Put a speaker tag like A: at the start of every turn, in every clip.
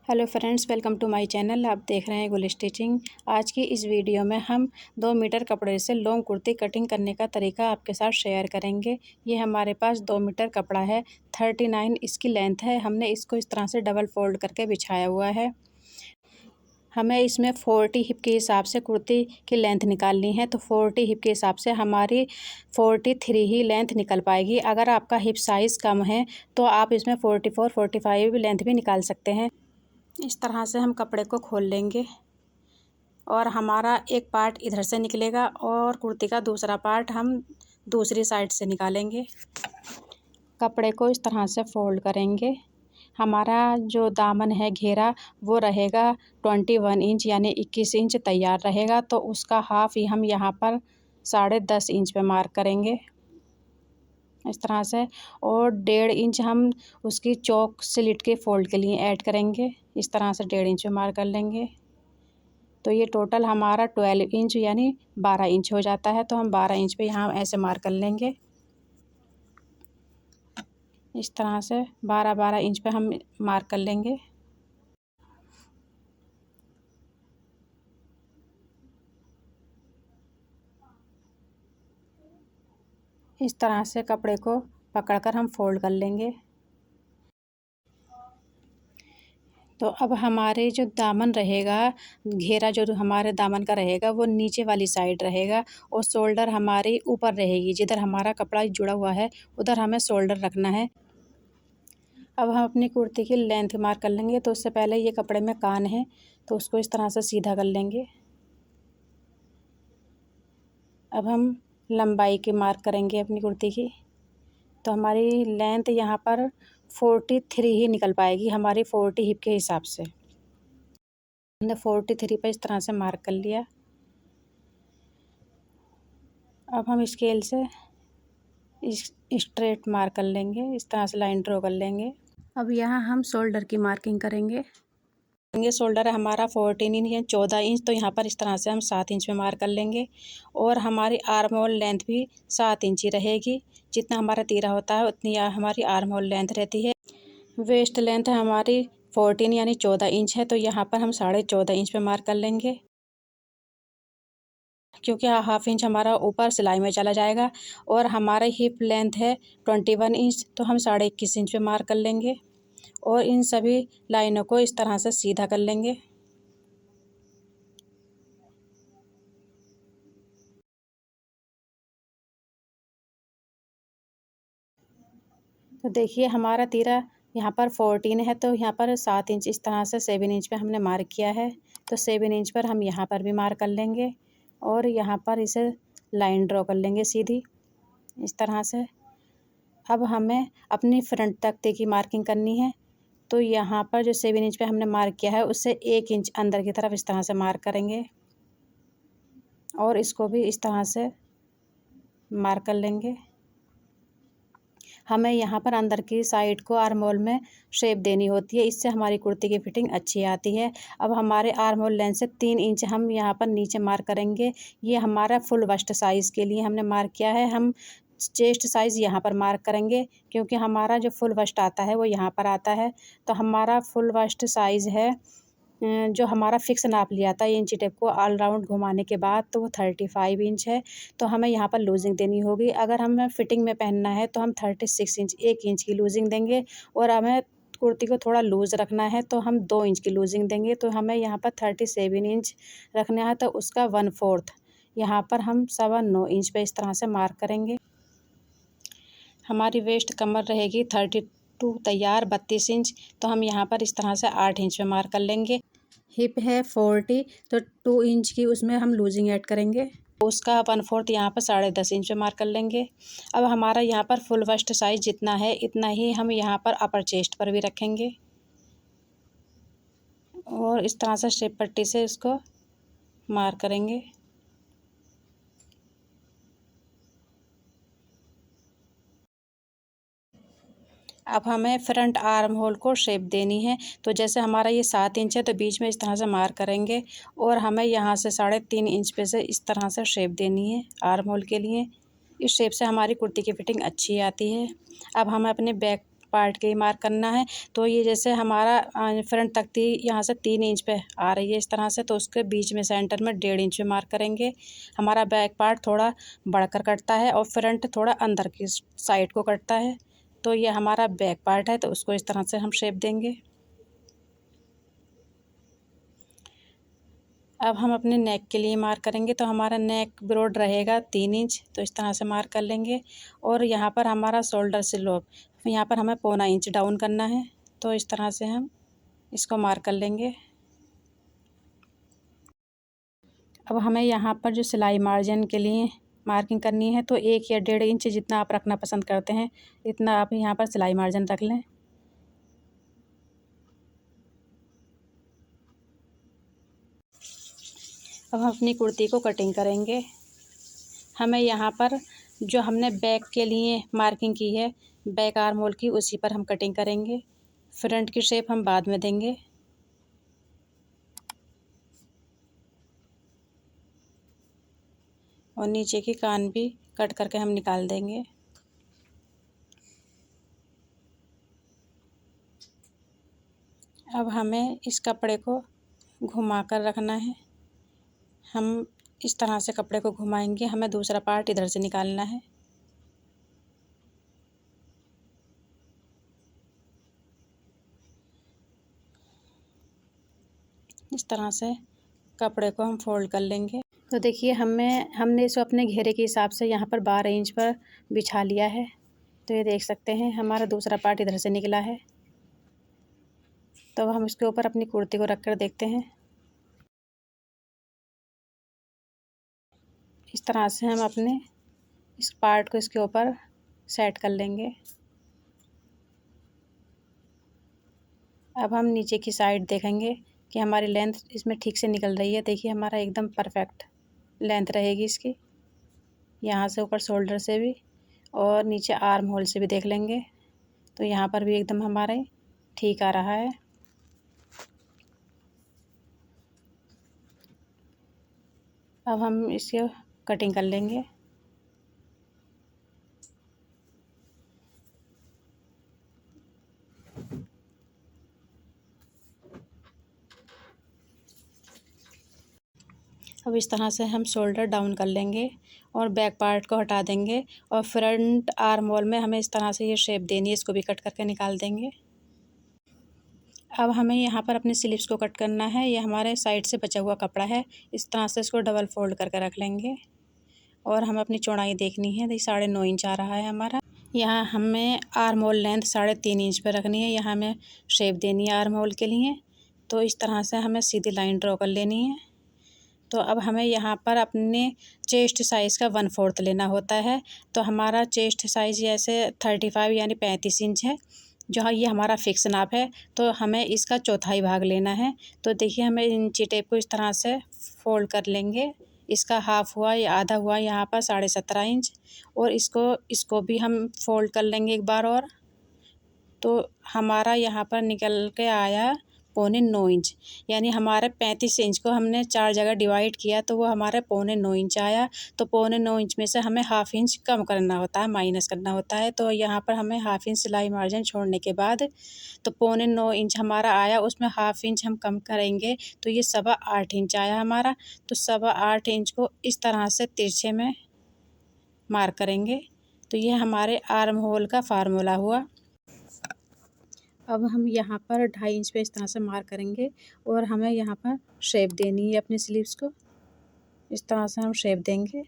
A: Hello friends, welcome to my channel. आप देख रहे हैं गुल स्टिचिंग। आज की इस वीडियो में हम 2 मीटर कपड़े से लॉन्ग कुर्ती कटिंग करने का तरीका आपके साथ शेयर करेंगे। ये हमारे पास 2 मीटर कपड़ा है, 39 इसकी लेंथ है। हमने इसको इस तरह से डबल फोल्ड करके बिछाया हुआ है। हमें इसमें 40 हिप के हिसाब से कुर्ती की लेंथ निकालनी है, तो 40 हिप के हिसाब से हमारी 43 ही लेंथ निकल पाएगी। अगर आपका हिप साइज़ कम है तो आप इसमें 44, 45 लेंथ भी निकाल सकते हैं। इस तरह से हम कपड़े को खोल लेंगे और हमारा एक पार्ट इधर से निकलेगा और कुर्ती का दूसरा पार्ट हम दूसरी साइड से निकालेंगे। कपड़े को इस तरह से फोल्ड करेंगे। हमारा जो दामन है घेरा वो रहेगा 21 इंच यानी 21 इंच तैयार रहेगा, तो उसका हाफ ही हम यहाँ पर 10.5 इंच पे मार्क करेंगे इस तरह से। और 1.5 इंच हम उसकी चौक स्लिट के फोल्ड के लिए ऐड करेंगे। इस तरह से 1.5 इंच पे मार्क कर लेंगे। तो ये टोटल हमारा 12 इंच यानी 12 इंच हो जाता है। तो हम 12 इंच पे यहाँ ऐसे मार्क कर लेंगे। इस तरह से 12 इंच पे हम मार्क कर लेंगे। इस तरह से कपड़े को पकड़कर हम फोल्ड कर लेंगे। तो अब हमारे जो दामन रहेगा, घेरा जो हमारे दामन का रहेगा वो नीचे वाली साइड रहेगा और शोल्डर हमारी ऊपर रहेगी। जिधर हमारा कपड़ा जुड़ा हुआ है उधर हमें शोल्डर रखना है। अब हम अपनी कुर्ती की लेंथ मार्क कर लेंगे। तो उससे पहले ये कपड़े में कान है तो उसको इस तरह से सीधा कर लेंगे। अब हम लंबाई की मार्क करेंगे अपनी कुर्ती की। तो हमारी लेंथ यहाँ पर 43 ही निकल पाएगी, हमारी 40 हिप के हिसाब से। हमने 43 पे इस तरह से मार्क कर लिया। अब हम स्केल से स्ट्रेट मार्क कर लेंगे, इस तरह से लाइन ड्रॉ कर लेंगे। अब यहाँ हम शोल्डर की मार्किंग करेंगे। ये शोल्डर है हमारा 14 इंच या 14 इंच, तो यहाँ पर इस तरह से हम 7 इंच में मार्क कर लेंगे। और हमारी आर्म होल लेंथ भी 7 इंच ही रहेगी। जितना हमारा तीरा होता है उतनी हमारी आर्म होल लेंथ रहती है। वेस्ट लेंथ हमारी 14 यानी 14 इंच है, तो यहाँ पर हम 14.5 इंच पे मार्क कर लेंगे, क्योंकि हाफ इंच हमारा ऊपर सिलाई में चला जाएगा। और हमारा हिप लेंथ है 21 इंच, तो हम 21.5 इंच पे मार्क कर लेंगे। और इन सभी लाइनों को इस तरह से सीधा कर लेंगे। तो देखिए हमारा तीरा यहाँ पर 14 है, तो यहाँ पर 7 इंच इस तरह से 7 इंच पे हमने मार्क किया है। तो 7 इंच पर हम यहाँ पर भी मार्क कर लेंगे और यहाँ पर इसे लाइन ड्रॉ कर लेंगे सीधी इस तरह से। अब हमें अपनी फ्रंट तख्ते की मार्किंग करनी है। तो यहाँ पर जो 7 इंच पे हमने मार्क किया है उससे 1 इंच अंदर की तरफ इस तरह से मार्क करेंगे और इसको भी इस तरह से मार्क कर लेंगे। हमें यहाँ पर अंदर की साइड को आर्म होल में शेप देनी होती है, इससे हमारी कुर्ती की फिटिंग अच्छी आती है। अब हमारे आर्म होल लेंथ से 3 इंच हम यहाँ पर नीचे मार्क करेंगे। ये हमारा फुल बस्ट साइज़ के लिए हमने मार्क किया है। हम चेस्ट साइज़ यहाँ पर मार्क करेंगे, क्योंकि हमारा जो फुल बस्ट आता है वो यहाँ पर आता है। तो हमारा फुल बस्ट साइज़ है, जो हमारा फिक्स नाप लिया था इंची टेप को ऑल राउंड घुमाने के बाद, तो वो 35 इंच है। तो हमें यहाँ पर लूजिंग देनी होगी। अगर हमें फिटिंग में पहनना है तो हम 36 इंच 1 इंच की लूजिंग देंगे। और हमें कुर्ती को थोड़ा लूज़ रखना है तो हम 2 इंच की लूजिंग देंगे। तो हमें यहाँ पर 37 इंच रखना है, तो उसका 1/4 यहाँ पर हम 9.25 इंच पे इस तरह से मार्क करेंगे। हमारी वेस्ट कमर रहेगी 32 तैयार 32 इंच, तो हम यहाँ पर इस तरह से 8 इंच पे मार्क कर लेंगे। हिप है 40, तो 2 इंच की उसमें हम लूजिंग ऐड करेंगे। उसका 1/4 यहाँ पर 10.5 इंच पे मार्क कर लेंगे। अब हमारा यहाँ पर फुल बस्ट साइज जितना है इतना ही हम यहाँ पर अपर चेस्ट पर भी रखेंगे और इस तरह से शेप पट्टी से इसको मार्क करेंगे। अब हमें फ्रंट आर्म होल को शेप देनी है। तो जैसे हमारा ये 7 इंच है तो बीच में इस तरह से मार्क करेंगे और हमें यहाँ से 3.5 इंच पे से इस तरह से शेप देनी है आर्म होल के लिए। इस शेप से हमारी कुर्ती की फिटिंग अच्छी आती है। अब हम अपने बैक पार्ट के ही मार्क करना है। तो ये जैसे हमारा फ्रंट तख्ती यहाँ से 3 इंच पे आ रही है इस तरह से, तो उसके बीच में सेंटर में 1.5 इंच पे मार्क करेंगे। हमारा बैक पार्ट थोड़ा बढ़कर कटता है और फ्रंट थोड़ा अंदर की साइड को कटता है। तो ये हमारा बैक पार्ट है, तो उसको इस तरह से हम शेप देंगे। अब हम अपने नेक के लिए मार्क करेंगे। तो हमारा नेक ब्रॉड रहेगा 3 इंच, तो इस तरह से मार्क कर लेंगे। और यहाँ पर हमारा शोल्डर से लोग यहाँ पर हमें 0.25 इंच डाउन करना है, तो इस तरह से हम इसको मार्क कर लेंगे। अब हमें यहाँ पर जो सिलाई मार्जिन के लिए मार्किंग करनी है, तो 1 या 1.5 इंच जितना आप रखना पसंद करते हैं इतना आप यहाँ पर सिलाई मार्जिन रख लें। अब हम अपनी कुर्ती को कटिंग करेंगे। हमें यहाँ पर जो हमने बैक के लिए मार्किंग की है बैक आर्म होल की, उसी पर हम कटिंग करेंगे। फ्रंट की शेप हम बाद में देंगे। और नीचे की कान भी कट करके हम निकाल देंगे। अब हमें इस कपड़े को घुमा कर रखना है। हम इस तरह से कपड़े को घुमाएंगे, हमें दूसरा पार्ट इधर से निकालना है। इस तरह से कपड़े को हम फोल्ड कर लेंगे। तो देखिए हमने इसको अपने घेरे के हिसाब से यहाँ पर 12 इंच पर बिछा लिया है। तो ये देख सकते हैं हमारा दूसरा पार्ट इधर से निकला है। तो हम इसके ऊपर अपनी कुर्ती को रख कर देखते हैं। इस तरह से हम अपने इस पार्ट को इसके ऊपर सेट कर लेंगे। अब हम नीचे की साइड देखेंगे कि हमारी लेंथ इसमें ठीक से निकल रही है। देखिए हमारा एकदम परफेक्ट लेंथ रहेगी इसकी, यहाँ से ऊपर शोल्डर से भी और नीचे आर्म होल से भी देख लेंगे। तो यहाँ पर भी एकदम हमारे ठीक आ रहा है। अब हम इसकी कटिंग कर लेंगे। अब इस तरह से हम शोल्डर डाउन कर लेंगे और बैक पार्ट को हटा देंगे। और फ्रंट आर्म होल में हमें इस तरह से ये शेप देनी है, इसको भी कट करके निकाल देंगे। अब हमें यहाँ पर अपने स्लीव्स को कट करना है। ये हमारे साइड से बचा हुआ कपड़ा है, इस तरह से इसको डबल फोल्ड करके रख लेंगे। और हमें अपनी चौड़ाई देखनी है, तो 9.5 इंच आ रहा है हमारा। यहाँ हमें आर्म होल लेंथ 3.5 इंच पर रखनी है। यहाँ हमें शेप देनी है आर्म होल के लिए। तो इस तरह से हमें सीधी लाइन ड्रॉ कर लेनी है। तो अब हमें यहाँ पर अपने चेस्ट साइज़ का 1/4 लेना होता है। तो हमारा चेस्ट साइज़ जैसे 35 यानी 35 इंच है, जहाँ ये हमारा फिक्स नाप है। तो हमें इसका चौथाई भाग लेना है। तो देखिए हमें इंची टेप को इस तरह से फोल्ड कर लेंगे। इसका हाफ हुआ या आधा हुआ यहाँ पर 17.5 इंच। और इसको भी हम फोल्ड कर लेंगे एक बार और। तो हमारा यहाँ पर निकल के आया 9.25 इंच, यानी हमारे 35 इंच को हमने 4 जगह डिवाइड किया, तो वो हमारे 9.25 इंच आया। तो 9.25 इंच में से हमें हाफ इंच कम करना होता है, माइनस करना होता है। तो यहाँ पर हमें हाफ इंच सिलाई मार्जिन छोड़ने के बाद तो 9.25 इंच हमारा आया, उसमें हाफ इंच हम कम करेंगे तो ये 8.25 इंच आया हमारा। तो 8.25 इंच को इस तरह से तिरछे में मार्क करेंगे। तो ये हमारे आर्म होल का फार्मूला हुआ। अब हम यहाँ पर 2.5 इंच पे इस तरह से मार्क करेंगे और हमें यहाँ पर शेप देनी है अपनी स्लीव्स को। इस तरह से हम शेप देंगे।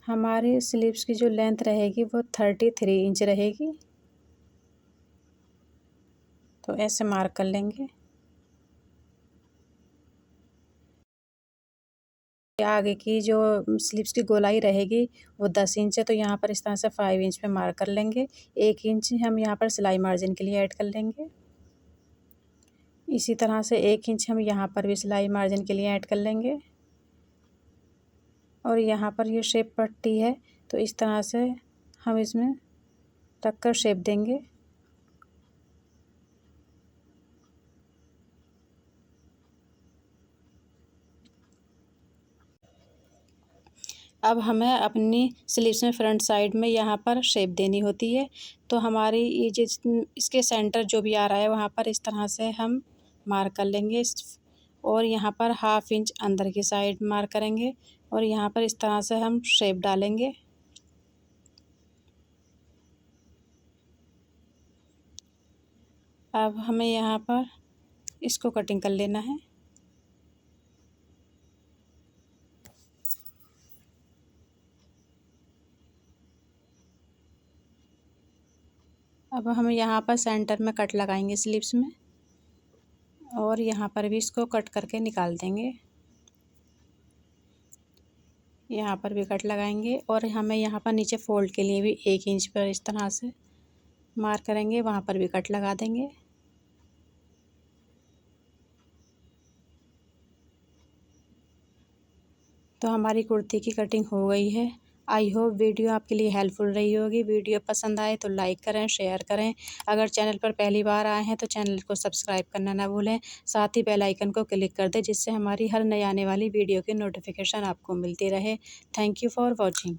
A: हमारी स्लीव्स की जो लेंथ रहेगी वो 33 इंच रहेगी। तो ऐसे मार्क कर लेंगे। आगे की जो स्लीव्स की गोलाई रहेगी वो 10 इंच है, तो यहाँ पर इस तरह से 5 इंच पे मार्क कर लेंगे। 1 इंच हम यहाँ पर सिलाई मार्जिन के लिए ऐड कर लेंगे। इसी तरह से 1 इंच हम यहाँ पर भी सिलाई मार्जिन के लिए ऐड कर लेंगे। और यहाँ पर ये शेप पट्टी है, तो इस तरह से हम इसमें रख कर शेप देंगे। अब हमें अपनी स्लीव्स में फ्रंट साइड में यहाँ पर शेप देनी होती है। तो हमारी ये जिस इसके सेंटर जो भी आ रहा है वहाँ पर इस तरह से हम मार्क कर लेंगे और यहाँ पर 1/2 इंच अंदर की साइड मार्क करेंगे और यहाँ पर इस तरह से हम शेप डालेंगे। अब हमें यहाँ पर इसको कटिंग कर लेना है। अब हम यहाँ पर सेंटर में कट लगाएंगे स्लीव्स में और यहाँ पर भी इसको कट करके निकाल देंगे। यहाँ पर भी कट लगाएंगे और हमें यहाँ पर नीचे फोल्ड के लिए भी 1 इंच पर इस तरह से मार्क करेंगे, वहाँ पर भी कट लगा देंगे। तो हमारी कुर्ती की कटिंग हो गई है। आई होप वीडियो आपके लिए हेल्पफुल रही होगी। वीडियो पसंद आए तो लाइक करें, शेयर करें। अगर चैनल पर पहली बार आए हैं तो चैनल को सब्सक्राइब करना ना भूलें। साथ ही बेल आइकन को क्लिक कर दें जिससे हमारी हर नई आने वाली वीडियो की नोटिफिकेशन आपको मिलती रहे। Thank you for watching.